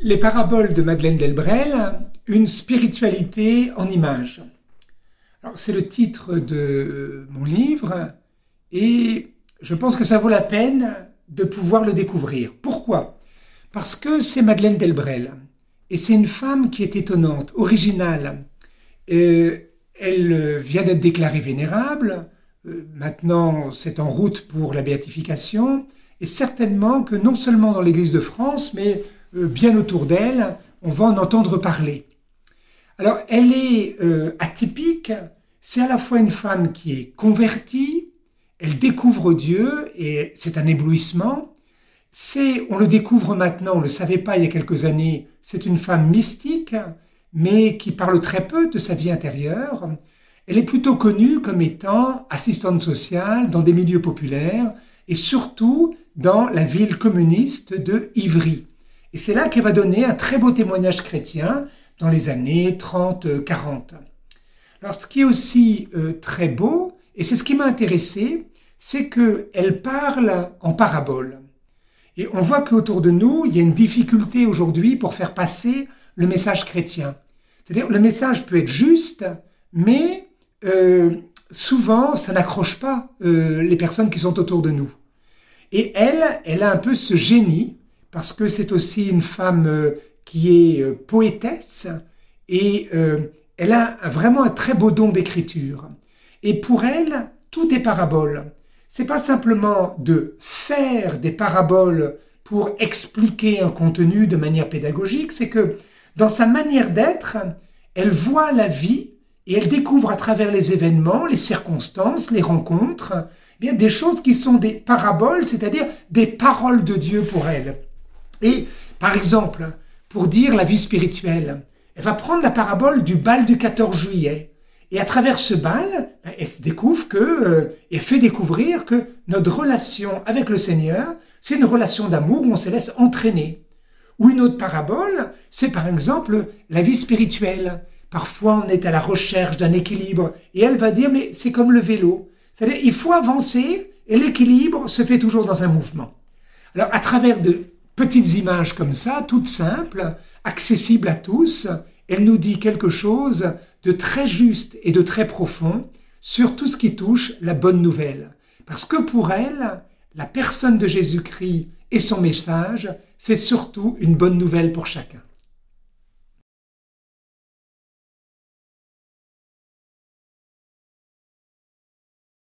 Les paraboles de Madeleine Delbrel, une spiritualité en images. C'est le titre de mon livre et je pense que ça vaut la peine de pouvoir le découvrir. Pourquoi ? Parce que c'est Madeleine Delbrel et c'est une femme qui est étonnante, originale. Elle vient d'être déclarée vénérable, maintenant c'est en route pour la béatification et certainement que non seulement dans l'Église de France, mais bien autour d'elle, on va en entendre parler. Alors, elle est atypique, c'est à la fois une femme qui est convertie, elle découvre Dieu et c'est un éblouissement. On le découvre maintenant, on ne le savait pas il y a quelques années, c'est une femme mystique, mais qui parle très peu de sa vie intérieure. Elle est plutôt connue comme étant assistante sociale dans des milieux populaires et surtout dans la ville communiste de Ivry. Et c'est là qu'elle va donner un très beau témoignage chrétien dans les années 30-40. Alors ce qui est aussi très beau, et c'est ce qui m'a intéressé, c'est qu'elle parle en parabole. Et on voit qu'autour de nous, il y a une difficulté aujourd'hui pour faire passer le message chrétien. C'est-à-dire le message peut être juste, mais souvent ça n'accroche pas les personnes qui sont autour de nous. Et elle a un peu ce génie, parce que c'est aussi une femme qui est poétesse et elle a vraiment un très beau don d'écriture. Et pour elle, tout est parabole. C'est pas simplement de faire des paraboles pour expliquer un contenu de manière pédagogique, c'est que dans sa manière d'être, elle voit la vie et elle découvre à travers les événements, les circonstances, les rencontres, bien des choses qui sont des paraboles, c'est-à-dire des paroles de Dieu pour elle. Et, par exemple, pour dire la vie spirituelle, elle va prendre la parabole du bal du 14 juillet. Et à travers ce bal, elle découvre elle fait découvrir que notre relation avec le Seigneur, c'est une relation d'amour où on se laisse entraîner. Ou une autre parabole, c'est par exemple la vie spirituelle. Parfois, on est à la recherche d'un équilibre. Et elle va dire, mais c'est comme le vélo. C'est-à-dire, il faut avancer et l'équilibre se fait toujours dans un mouvement. Alors, à travers de petites images comme ça, toutes simples, accessibles à tous, elle nous dit quelque chose de très juste et de très profond sur tout ce qui touche la bonne nouvelle. Parce que pour elle, la personne de Jésus-Christ et son message, c'est surtout une bonne nouvelle pour chacun.